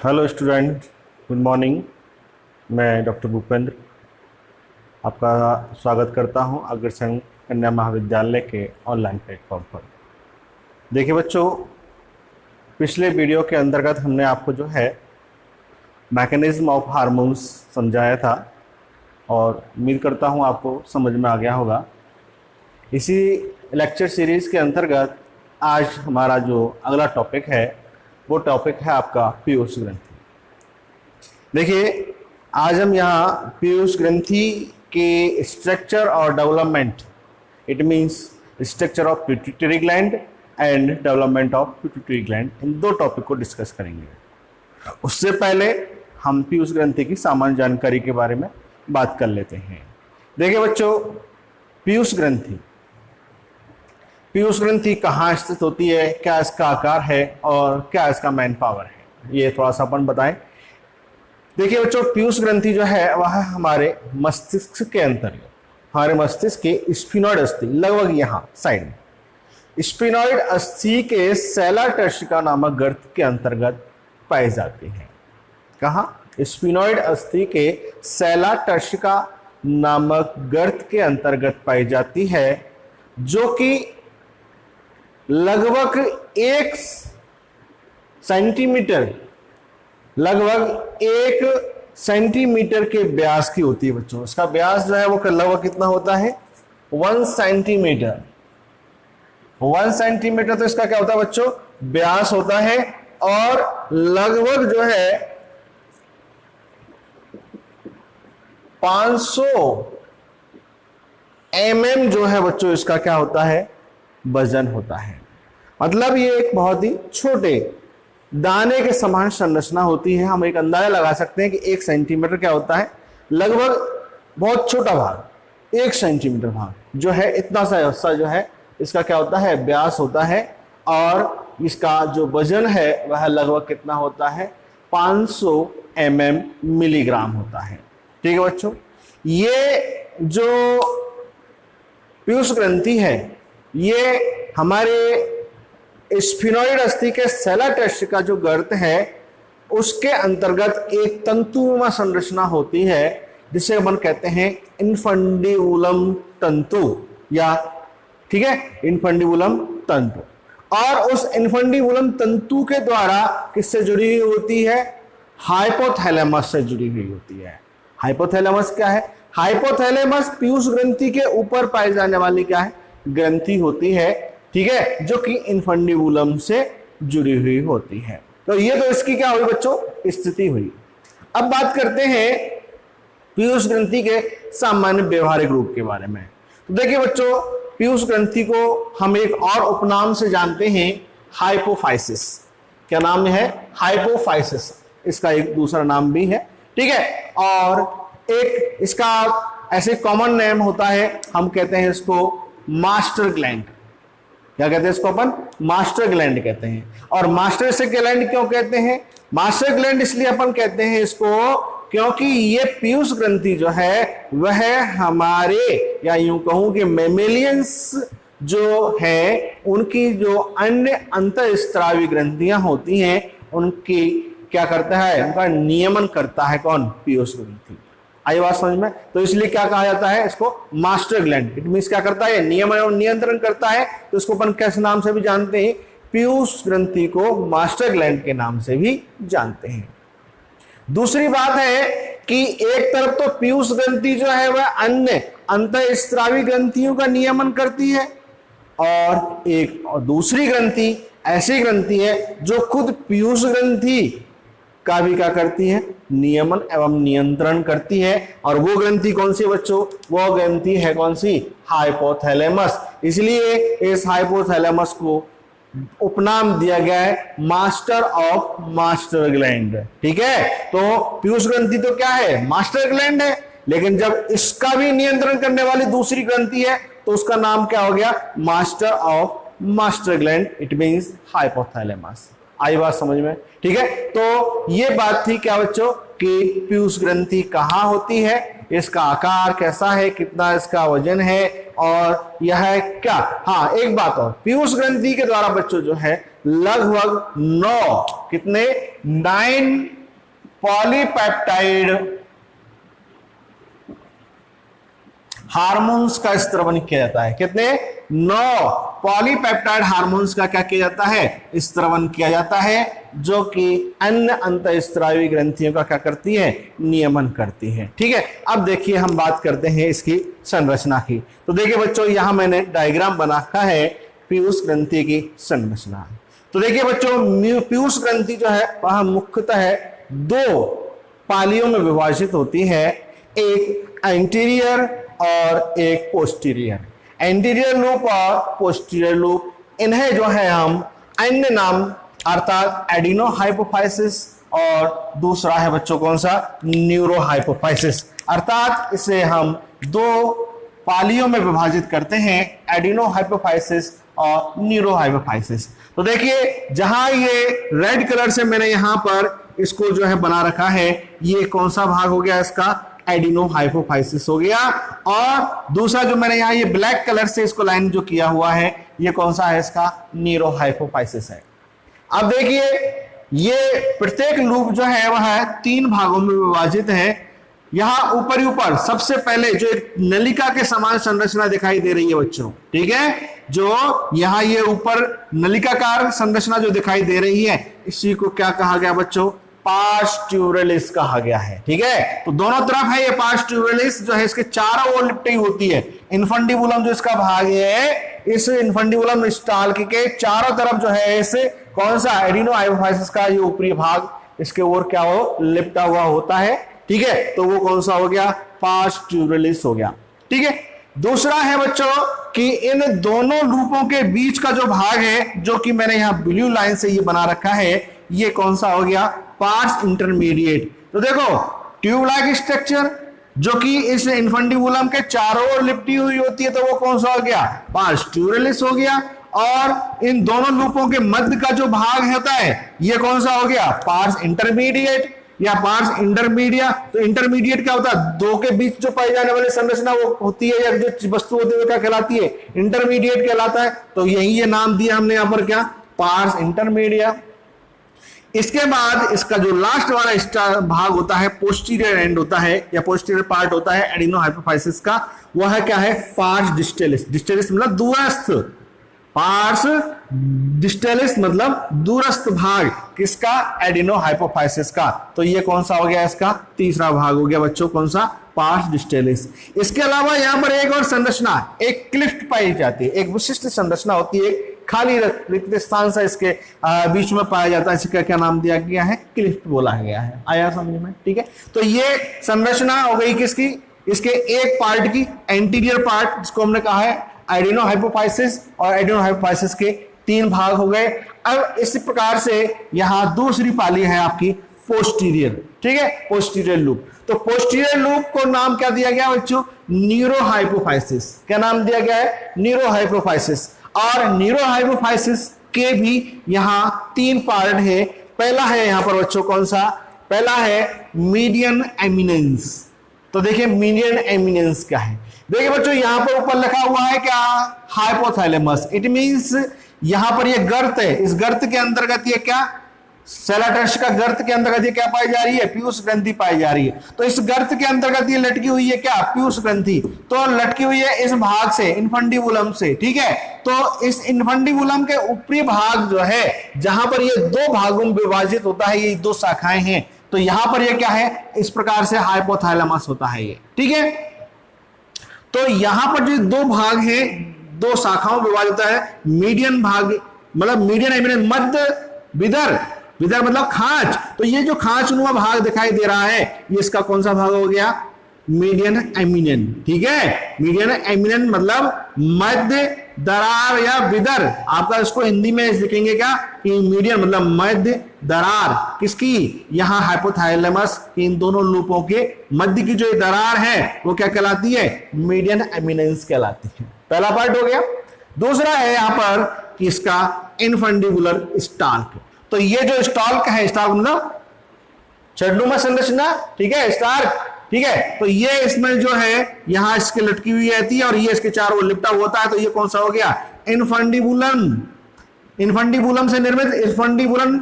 Hello student, good morning. मैं doctor Bhupendra आपका स्वागत करता हूं अग्रसेन कन्या महाविद्यालय के ऑनलाइन प्लेटफॉर्म पर। देखिए बच्चों, पिछले वीडियो के अंतर्गत हमने आपको जो है मैकेनिज्म ऑफ हार्मोन्स समझाया था और उम्मीद करता हूं आपको समझ में आ गया होगा। इसी लेक्चर सीरीज़ के अंतर्गत आज हमारा जो अगला टॉपिक है वो टॉपिक है आपका पीयूष ग्रंथि। देखिए, आज हम यहाँ पीयूष ग्रंथि के स्ट्रक्चर और development, it means structure of pituitary gland and development of pituitary gland, इन दो टॉपिक को डिस्कस करेंगे। उससे पहले हम पीयूष ग्रंथि की सामान्य जानकारी के बारे में बात कर लेते हैं। देखिए बच्चों, पीयूष ग्रंथि कहाँ स्थित होती है, क्या इसका आकार है और क्या इसका मैन पावर है, ये थोड़ा सा अपन बताएं। देखिए बच्चों, पीयूष ग्रंथि जो है वह हमारे मस्तिष्क के अंतर्गत, हमारे मस्तिष्क के स्फिनोइड अस्थि, लगभग यहाँ साइड में स्फिनोइड अस्थि के सेला टर्शिका नामक गर्त के अंतर्गत पाई जाती है। कहाँ? स्फिनोइड अस्थि के सेला टर्शिका नामक गर्त के अंतर्गत पाई जाती है, जो कि लगभग 1 सेंटीमीटर के व्यास की होती है बच्चों। इसका व्यास जो है वो लगभग कितना होता है? 1 सेंटीमीटर। 1 सेंटीमीटर तो इसका क्या होता है बच्चों? व्यास होता है और लगभग जो है 500 mm जो है बच्चों इसका क्या होता है? वजन होता है। मतलब ये एक बहुत ही छोटे दाने के समान संरचना होती है। हम एक अंदाजा लगा सकते हैं कि 1 सेंटीमीटर क्या होता है? लगभग बहुत छोटा भाग, 1 सेंटीमीटर भाग जो है, इतना सा हिस्सा जो है इसका क्या होता है? व्यास होता है और इसका जो वजन है वह लगभग कितना होता है? 500 mm मिलीग्राम होता है। ठीक है बच्चों, ये जो पीयूष ग्रंथि है ये हमारे स्फिनोइड अस्थि के सेला टर्शिका जो गर्त है उसके अंतर्गत एक तंतुनुमा संरचना होती है, जिसे अपन कहते हैं इनफंडिबुलम तंतु, या ठीक है, इनफंडिबुलम तंतु। और उस इनफंडिबुलम तंतु के द्वारा किससे जुड़ी हुई होती है? हाइपोथैलेमस से जुड़ी हुई होती है। हाइपोथैलेमस क्या है? हाइपोथैलेमस पीयूष ग्रंथि के ऊपर पाई जाने वाली क्या है? ग्रंथि होती है, ठीक है, जो कि इनफंडिबुलम से जुड़ी हुई होती है। तो ये तो इसकी क्या हुई बच्चों? स्थिति हुई। अब बात करते हैं पीयूष ग्रंथि के सामान्य व्यवहारिक रूप के बारे में। तो देखिए बच्चों, पीयूष ग्रंथि को हम एक और उपनाम से जानते हैं, हाइपोफाइसिस। क्या नाम है? हाइपोफाइसिस। इसका एक दूसरा नाम भी है, ठीक है। और एक इसका ऐसे कॉमन नेम होता है, हम कहते हैं इसको मास्टर ग्लैंड। क्या कहते हैं इसको? अपन मास्टर ग्लैंड कहते हैं। और मास्टर से ग्लैंड क्यों कहते हैं? मास्टर ग्लैंड इसलिए अपन कहते हैं इसको क्योंकि ये पीयूष ग्रंथि जो है वह हमारे, या यूं कहूं कि मेमेलियंस जो है उनकी जो अन्य अंतःस्त्रावी ग्रंथियां होती हैं उनकी क्या करता है? उनका नियमन करता है कौन? पीयूष ग्रंथि। आई बात समझ में? तो इसलिए क्या कहा जाता है इसको? Master gland. इट मींस क्या करता है? नियमन और नियंत्रण करता है। तो इसको अपन किस नाम से भी जानते हैं? पीयूष ग्रंथि को मास्टर ग्लैंड के नाम से भी जानते हैं। दूसरी बात है कि एक तरफ तो पीयूष ग्रंथि जो है वह अन्य अंतःस्त्रावी ग्रंथियों का नियमन करती है, और दूसरी ग्रंथि ऐसी ग्रंथि है जो खुद पीयूष ग्रंथि का भी क्या करती है? नियमन एवं नियंत्रण करती है। और वो ग्रंथि कौन सी बच्चों? वो ग्रंथि है कौन सी? हाइपोथैलेमस। इसलिए इस हाइपोथैलेमस को उपनाम दिया गया है मास्टर ऑफ मास्टर ग्लैंड। ठीक है, तो पीयूष ग्रंथि तो क्या है? मास्टर ग्लैंड है, लेकिन जब इसका भी नियंत्रण करने वाली दूसरी ग्रंथि है तो उसका नाम क्या हो गया? Master of master gland. It means hypothalamus. आई बात समझ में? ठीक है, तो ये बात थी क्या बच्चों कि पीयूष ग्रंथि कहाँ होती है, इसका आकार कैसा है, कितना इसका वजन है, और यह है क्या। हाँ, एक बात और, पीयूष ग्रंथि के द्वारा बच्चों जो है लगभग 9 कितने 9 पॉलीपेप्टाइड हार्मोन्स का स्त्रवण किया जाता है। कितने? 9 पॉलीपेप्टाइड हार्मोन्स का क्या किया जाता है? स्त्रवण किया जाता है, जो कि अन्य अंतःस्रावी ग्रंथियों का क्या करती है? नियमन करती है। ठीक है, अब देखिए हम बात करते हैं इसकी संरचना की। तो देखिए बच्चों, यहां मैंने डायग्राम बना रखा है पीयूष ग्रंथि की संरचना। तो देखिए बच्चों, पीयूष ग्रंथि जो है वह मुख्यतः 2 पालियों में विभाजित होती है, एक एंटीरियर और एक पोस्टीरियर। एंटीरियर लूप और पोस्टीरियर लूप, इन्हें जो है हम अन्य नाम अर्थात एडिनो हाइपोफाइसिस और दूसरा है बच्चों कौन सा? Neuro hypophysis. अर्थात इसे हम 2 पालियों में विभाजित करते हैं, एडिनो हाइपोफाइसिस और न्यूरो हाइपोफाइसिस। तो देखिए, जहां ये रेड कलर से मैंने यहां पर इसको जो है बना रखा है, ये कौन सा भाग हो गया? इसका एडिनो हाइपोफाइसिस हो गया। और दूसरा जो मैंने यहाँ ये ब्लैक कलर से इसको लाइन जो किया हुआ है, ये कौन सा है? इसका न्यूरो हाइपोफाइसिस है। अब देखिए, ये प्रत्येक लूप जो है वह 3 भागों में विभाजित है। यहां ऊपर ही ऊपर सबसे पहले जो एक नलिका के समान संरचना दिखाई दे रही है बच्चों, ठीक है, जो यहां ये ऊपर नलिकाकार संरचना जो दिखाई दे रही है, इसी को क्या कहा गया बच्चों? पार्स ट्यूबरलिस कहा गया है। ठीक है, तो दोनों तरफ है ये पार्स ट्यूबरलिस जो है, इसके चारों ओर लिपटी होती है। इन्फंडिबुलम जो इसका भाग है, इस इन्फंडिबुलम स्टाल्क के चारों तरफ जो है इस कौन सा? एडिनो हाइपोफाइसिस का ये ऊपरी भाग इसके ओर क्या हो? लिपटा हुआ होता है। ठीक है, तो वो कौन सा हो गया? पार्स ट्यूबरलिस हो गया। ठीक है, दूसरा है बच्चों कि इन दोनों लूपों के बीच का जो भाग है, जो कि मैंने यहां ब्लू लाइन से ये बना रखा है, ये कौन सा हो गया? Pars intermediate. तो देखो, ट्यूब लाइक स्ट्रक्चर जो कि इस इन्फंडिबुलम के चारों ओर लिपटी हुई होती है, तो वो कौन सा हो गया? पार्स ट्यूबरलिस हो गया। और इन दोनों लूपों के मध्य का जो भाग होता है, ये कौन सा हो गया? पार्स इंटरमीडिएट या पार्स इंटरमीडिया। तो इंटरमीडिएट क्या होता है? 2 के बीच जो पाई जाने वाली संरचना वो होती है, या जो वस्तु होती है वो क्या कहलाती है? इंटरमीडिएट कहलाता है। तो यही ये नाम दिया हमने यहां पर, क्या? Parse intermedia. इसके बाद इसका जो लास्ट वाला भाग होता है, पोस्टीरियर एंड होता है या पोस्टीरियर पार्ट होता है एडिनो हाइपोफाइसिस का, वह है क्या है? Parse distalis. डिस्टेलिस मतलब दूरस्थ, पार्स डिस्टेलिस मतलब दूरस्थ भाग किसका? एडिनो हाइपोफाइसिस का। तो ये कौन सा हो गया? इसका तीसरा भाग हो गया बच्चों, कौन सा? Pars distalis. इसके अलावा यहां पर एक और संरचना, एक क्लिफ्ट पाई जाती है, एक विशिष्ट संरचना होती है, खाली रिक्त स्थान सा इसके बीच में पाया जाता है। इसका क्या नाम दिया गया है? क्लिफ्ट बोला गया है। आया समझ में? ठीक है, तो ये संरचना हो गई किसकी? इसके एक पार्ट की, एंटीरियर पार्ट जिसको हमने कहा है एडिनो हाइपोफाइसिस, और एडिनो हाइपोफाइसिस के 3 भाग हो गए। अब इसी प्रकार से यहां दूसरी पाली है आपकी पोस्टीरियर। ठीक है, पोस्टीरियर लूप। तो पोस्टीरियर लूप को नाम क्या दिया गया बच्चों? Neuro hypophysis. क्या नाम दिया गया है? Neuro hypophysis. और न्यूरो हाइपोफाइसिस के भी यहां 3 पार्ट है। पहला है यहां पर बच्चों कौन सा? पहला है मीडियन एमिनेंस। तो देखिए मीडियन एमिनेंस क्या है? देखिए बच्चों, यहां पर ऊपर लिखा हुआ है क्या? हाइपोथैलेमस। इट मींस यहां पर ये गर्त है, इस गर्त के अंतर्गत ये क्या? सेलाटर्स का गर्त के अंतर्गत ये क्या पाई जा रही है? पीयूष ग्रंथि पाई जा रही है। तो इस गर्त के अंतर्गत ये लटकी हुई है क्या? पीयूष ग्रंथि। तो लटकी हुई है इस भाग से, इन्फंडिबुलम से। ठीक है, तो इस इन्फंडिबुलम के ऊपरी भाग जो है, जहां पर ये 2 भागों में विभाजित होता है, ये 2 शाखाएं हैं, तो यहां पर ये क्या है? इस प्रकार से हाइपोथैलेमस होता है ये। ठीक है, तो यहां पर जो 2 भाग है, 2 शाखाओं में विभाजित होता है। मीडियन भाग मतलब मीडियन एमिनेंस, मध्य विदर, विदर मतलब खांच। तो ये जो खांच नुमा भाग दिखाई दे रहा है, ये इसका कौन सा भाग हो गया? Median eminent. ठीक है, मीडियन एमिनेंट मतलब मध्य दरार या विदर। आपका इसको हिंदी में लिखेंगे क्या? कि मीडियन मतलब मध्य दरार किसकी? यहां हाइपोथैलेमस। इन दोनों लूपों के मध्य की जो दरार है वो क्या कहलाती है? मीडियन एमिनेंस कहलाती है। पहला पार्ट हो गया। दूसरा है यहां पर कि इसका इन्फंडिबुलर स्टाल्क। तो ये जो स्टाल्क है, स्टाल्क मतलब छड़नुमा संरचना। ठीक है, स्टाल्क। ठीक है, तो ये इसमें जो है यहां इसके लटकी हुई रहती है और ये इसके चारों ओर लिपटा होता है। तो ये कौन सा हो गया? इन्फंडिबुलम। इन्फंडिबुलम से निर्मित इन्फंडिबुलम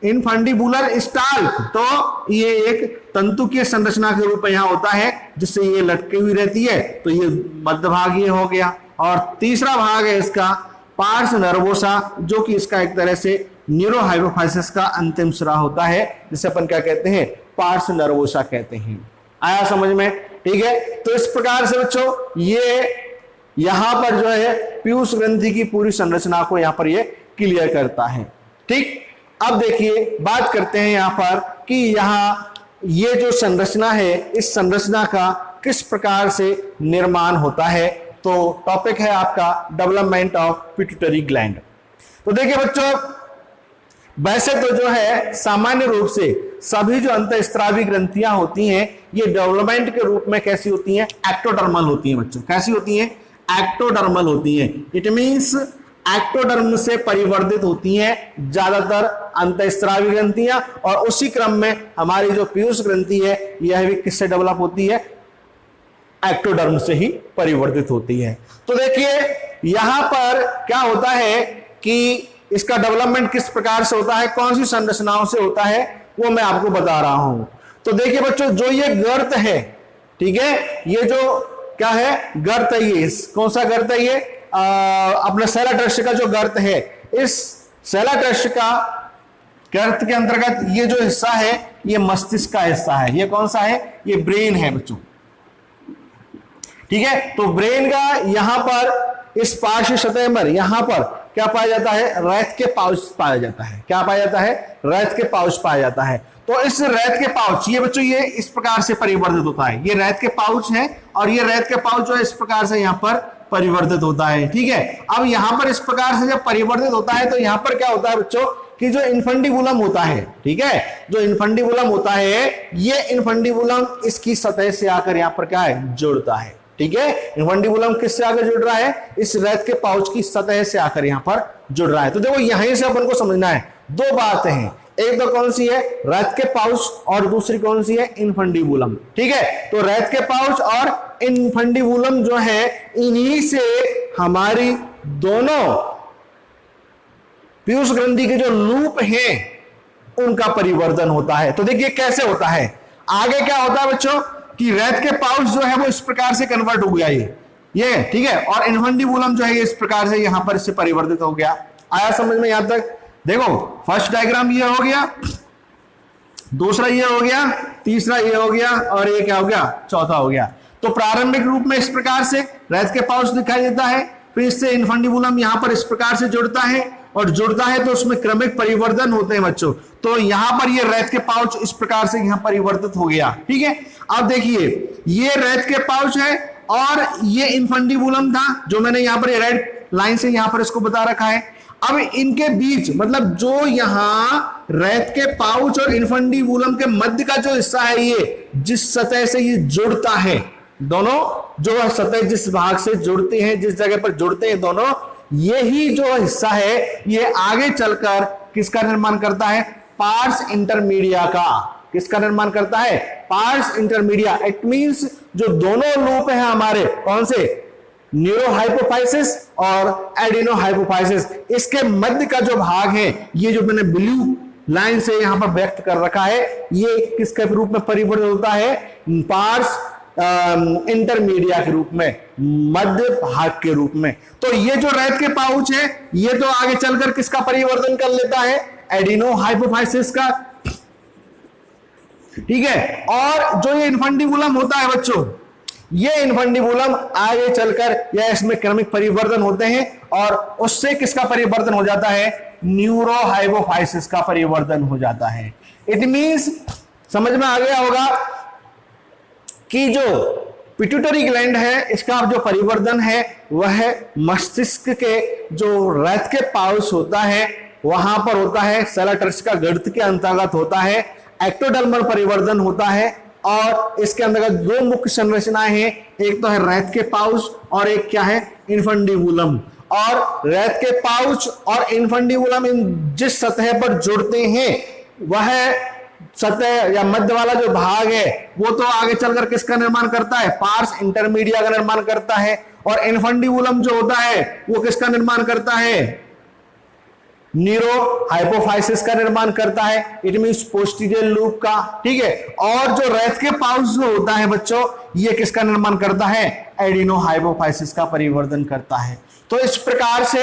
इनफंडिबुलर स्टाल्क, तो ये एक तंतुकीय संरचना के रूप में यहां होता है, जिससे ये लटकी हुई रहती है, तो ये मध्य भाग ये हो गया। और तीसरा भाग है इसका पार्स नर्वोसा, जो कि इसका एक तरह से न्यूरोहाइपोफाइसिस का अंतिम सिरा होता है, जिसे अपन क्या कहते हैं, पार्स नर्वोसा कहते हैं। आया समझ में? ठीक है, तो इस प्रकार से बच्चों ये यहां पर जो है पीयूष ग्रंथि की पूरी संरचना को यहां पर ये क्लियर करता है। ठीक, अब देखिए बात करते हैं यहां पर कि यहां ये जो संरचना है, इस संरचना का किस प्रकार से निर्माण होता है। तो टॉपिक है आपका डेवलपमेंट ऑफ पिट्यूटरी ग्लैंड। तो देखिए बच्चों, वैसे तो जो है सामान्य रूप से सभी जो अंतःस्रावी ग्रंथियां होती हैं, ये डेवलपमेंट के रूप में कैसी होती हैं, एक्टोडर्मल होती हैं बच्चों। कैसी होती हैं? एक्टोडर्मल होती हैं। इट मींस एक्टोडर्म से परिवर्तित होती हैं ज्यादातर अंतःस्रावी ग्रंथियां, और उसी क्रम में हमारी जो पीयूष ग्रंथि है यह भी किससे डेवलप होती है, एक्टोडर्म से ही परिवर्तित होती है। तो देखिए यहां पर क्या होता है कि इसका डेवलपमेंट किस प्रकार से होता है, कौन सी संरचनाओं से होता है, वो मैं आपको बता रहा हूं। तो देखिए बच्चों, जो ये गर्त है, ठीक है, ये जो क्या है, गर्त है, ये कौन सा गर्त है, ये अपने सेलाट्रस्ट का जो गर्त है, इस सेलाट्रस्ट का गर्त के अंतर्गत ये जो हिस्सा है, ये मस्तिष्क का हिस्सा है। ये कौन सा है? ये ब्रेन है बच्चों। ठीक है, तो ब्रेन का यहां पर इस पार्श्व सतह पर यहां पर क्या पाया जाता है, रैत के पाउच पाया जाता है। क्या पाया जाता है? रैत के पाउच पाया जाता है। तो इस रैत के पाउच, ये बच्चों ये इस प्रकार से परिवर्तित होता है। ये रैत के पाउच है, और ये रैत के पाउच जो है इस प्रकार से यहां पर परिवर्तित होता है। ठीक है, अब यहां पर इस प्रकार से जब परिवर्तित होता है, तो यहां पर क्या होता है बच्चों कि जो इनफंडिबुलम होता है, ठीक है, जो इनफंडिबुलम होता है, ये इनफंडिबुलम इसकी सतह से आकर यहां पर क्या है, जुड़ता है। ठीक है, इनफंडिबुलम किससे आकर जुड़ रहा है? इस रैत के पाउच की सतह से आकर यहां पर जुड़ रहा है। तो देखो यहीं से अपन को समझना है, दो बातें हैं, एक तो कौन सी है, रैत के पाउच, और दूसरी कौन सी है, इनफंडिबुलम। ठीक है, तो रैत के पाउच और इनफंडिबुलम जो है, इन्हीं से हमारी दोनों पीयूष ग्रंथि के जो लूप हैं उनका परिवर्तन होता है। तो देखिए कैसे होता है, आगे क्या होता है बच्चों कि रैत के पाउच जो है वो इस प्रकार से कन्वर्ट हो गया ये ठीक है, और इनफंडिबुलम जो है ये इस प्रकार से यहां पर इससे परिवर्तित हो गया। आया समझ में? यहां तक देखो, फर्स्ट डायग्राम ये हो गया, दूसरा ये हो गया, तीसरा ये हो गया, और ये क्या हो गया, चौथा हो गया। तो प्रारंभिक रूप में इस प्रकार से रैत के पाउच दिखाई देता है, फिर इससे इनफंडिबुलम यहां पर इस प्रकार से जुड़ता है, और जुड़ता है तो उसमें क्रमिक परिवर्तन होते हैं बच्चों। तो यहां पर ये रैत के पाउच इस प्रकार से यहां परिवर्तित हो गया। ठीक है, अब देखिए ये रैत के पाउच है, और ये इनफंडिबुलम था, जो मैंने यहां पर रेड लाइन से यहां पर इसको बता रखा है। अब इनके बीच, मतलब जो यहां रैत के पाउच और इनफंडिबुलम के मध्य का जो हिस्सा है, ये जिस सतह से ये जुड़ता है, दोनों जो सतह जिस भाग से जुड़ती हैं, जिस जगह पर जुड़ते हैं दोनों, यही जो हिस्सा है ये आगे चलकर किसका निर्माण करता है, पार्स इंटरमीडिया का। किसका निर्माण करता है, पार्स इंटरमीडिया। इट मींस जो दोनों लूप है हमारे, कौन से, न्यूरोहाइपोफाइसिस और एडिनोहाइपोफाइसिस, इसके मध्य का जो भाग है, ये जो मैंने ब्लू लाइन से यहां पर व्यक्त कर रखा है, ये किसके रूप में परिवर्तित होता है, पार्स इंटरमीडिया के रूप में, मध्य भाग के रूप में। तो ये जो रैत के पाउच है, ये तो आगे चलकर किसका परिवर्तन कर लेता है, एडिनोहाइपोफाइसिस का। ठीक है, और जो ये इनफंडिबुलम होता है बच्चों, ये इनफंडिबुलम आगे चलकर या इसमें क्रमिक परिवर्तन होते हैं, और उससे किसका परिवर्तन हो जाता है, न्यूरोहाइपोफाइसिस का परिवर्तन हो जाता है। इट मींस समझ में आ गया होगा कि जो पिट्यूटरी ग्लैंड है, इसका जो परिवर्तन है वह मस्तिष्क के जो रैत के पाउच होता है वहां पर होता है, सेलाट्रस्ट का गर्त के अंतर्गत होता है, एक्टोडर्मल परिवर्तन होता है, और इसके अंतर्गत दो मुख्य संरचनाएं हैं, एक तो है रैत के पाउच और एक क्या है, इनफंडिबुलम। और रैत के पाउच और इनफंडिबुलम इन जिस सतह पर जुड़ते हैं, वह सतह या मध्य वाला जो भाग है वो तो आगे चलकर किसका निर्माण करता है, पार्स इंटरमीडिया का निर्माण करता है, और इनफंडिबुलम जो होता है वो किसका निर्माण करता है, न्यूरो हाइपोफाइसिस का निर्माण करता है, इट मींस पोस्टीरियर लूप का, ठीक है। और जो रेस्के पाउच जो होता है बच्चों, ये किसका निर्माण करता है, एडिनो हाइपोफाइसिस का परिवर्धन करता है। तो इस प्रकार से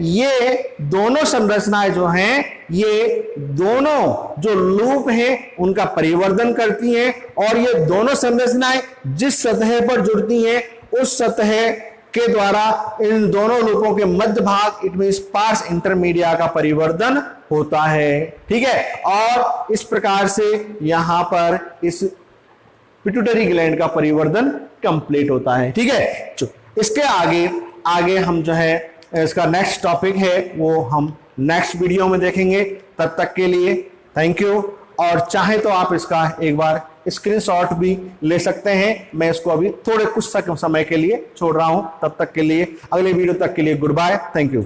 ये दोनों संरचनाएं जो हैं, ये दोनों जो लूप हैं उनका परिवर्तन करती हैं, और ये दोनों संरचनाएं जिस सतह पर जुड़ती हैं उस सतह के द्वारा इन दोनों लूपों के मध्य भाग, इट मींस पार्स इंटरमीडिया का परिवर्तन होता है, ठीक है। और इस प्रकार से यहां पर इस पिट्यूटरी ग्लैंड का परिवर्तन कंप्लीट होता है, ठीक है। इसके आगे हम जो है इसका नेक्स्ट टॉपिक है वो हम नेक्स्ट वीडियो में देखेंगे। तब तक के लिए थैंक यू। और चाहे तो आप इसका एक बार स्क्रीनशॉट भी ले सकते हैं। मैं इसको अभी थोड़े कुछ समय के लिए छोड़ रहा हूं। तब तक के लिए, अगले वीडियो तक के लिए गुड बाय, थैंक यू।